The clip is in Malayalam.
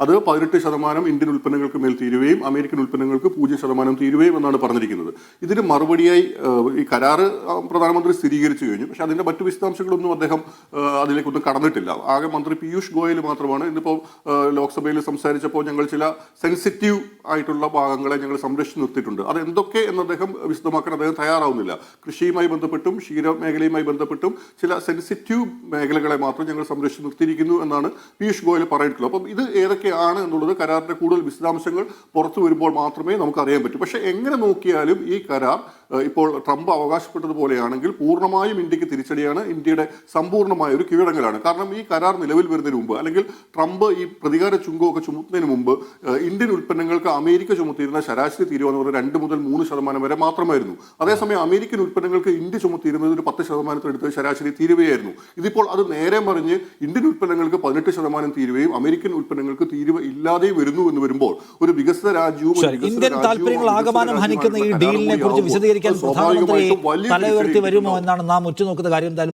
അത് 18% ഇന്ത്യൻ ഉൽപ്പന്നങ്ങൾക്ക് മേൽ തീരുവയും അമേരിക്കൻ ഉൽപ്പന്നങ്ങൾക്ക് 0% തീരുവയും എന്നാണ് പറഞ്ഞിരിക്കുന്നത്. ഇതിന് മറുപടിയായി ഈ കരാറ് പ്രധാനമന്ത്രി സ്ഥിരീകരിച്ചു കഴിഞ്ഞു. പക്ഷേ അതിന്റെ മറ്റു വിശദാംശങ്ങളൊന്നും അദ്ദേഹം അതിലേക്കൊന്നും കടന്നിട്ടില്ല. ആകെ മന്ത്രി പീയൂഷ് ഗോയൽ മാത്രമാണ് ഇന്നിപ്പോൾ ലോക്സഭയിൽ സംസാരിച്ചപ്പോൾ ഞങ്ങൾ ചില സെൻസിറ്റീവ് ആയിട്ടുള്ള ഭാഗങ്ങളെ ഞങ്ങൾ സംരക്ഷിച്ച് നിർത്തിയിട്ടുണ്ട്. അത് എന്തൊക്കെ എന്ന് അദ്ദേഹം വിശദമാക്കാൻ അദ്ദേഹം തയ്യാറാവുന്നില്ല. കൃഷിയുമായി ബന്ധപ്പെട്ടും ക്ഷീരമേഖലയുമായി ബന്ധപ്പെട്ടും ചില സെൻസിറ്റീവ് മേഖലകളെ മാത്രം ഞങ്ങൾ സംരക്ഷിച്ച് നിർത്തിയിരിക്കുന്നു എന്നാണ് പീയൂഷ് ഗോയൽ പറഞ്ഞിട്ടുള്ളത്. അപ്പം ഇത് ഏതൊക്കെയാണ് എന്നുള്ളത് കരാറിന്റെ കൂടുതൽ വിശദാംശങ്ങൾ പുറത്തു വരുമ്പോൾ മാത്രമേ നമുക്ക് അറിയാൻ പറ്റൂ. പക്ഷേ എങ്ങനെ നോക്കിയാലും ഈ കരാർ ഇപ്പോൾ ട്രംപ് അവകാശപ്പെട്ടതുപോലെയാണെങ്കിൽ പൂർണ്ണമായും ഇന്ത്യക്ക് തിരിച്ചടിയാണ്, ഇന്ത്യയുടെ സമ്പൂർണ്ണമായ ഒരു കീഴടങ്ങലാണ്. കാരണം ഈ കരാർ നിലവിൽ വരുന്നതിന് മുമ്പ് അല്ലെങ്കിൽ ട്രംപ് ഈ പ്രതികാര ചുങ്കമൊക്കെ ചുമത്തുന്നതിന് മുമ്പ് ഇന്ത്യൻ ഉൽപ്പന്നങ്ങൾക്ക് അമേരിക്ക ചുമത്തിയിരുന്ന ശരാശരി തീരുവ എന്ന് പറയുന്നത് 2 മുതൽ 3% വരെ മാത്രമായിരുന്നു. അതേസമയം അമേരിക്കൻ ഉൽപ്പന്നങ്ങൾക്ക് ഇന്ത്യ ചുമത്തിയിരുന്നത് ഒരു 10% ശരാശരി തീരുവയായിരുന്നു. ഇതിപ്പോൾ അത് നേരെ മറിഞ്ഞ് ഇന്ത്യൻ ഉൽപ്പന്നങ്ങൾക്ക് 18% തീരുവയും അമേരിക്കൻ ഉൽപ്പന്നങ്ങൾക്ക് തീരുവ ഇല്ലാതെയും വരുന്നു എന്ന് വരുമ്പോൾ ഒരു വികസിത രാജ്യവും ഇന്ത്യൻ താല്പര്യങ്ങൾ ആകമാനം ഹനിക്കുന്ന ഈ ഡീലിനെ കുറിച്ച് വിശദീകരിക്കാൻ പ്രധാനമന്ത്രി തല ഉയർത്തി വരുമോ എന്നാണ് നാം ഉറ്റുനോക്കുന്ന കാര്യം.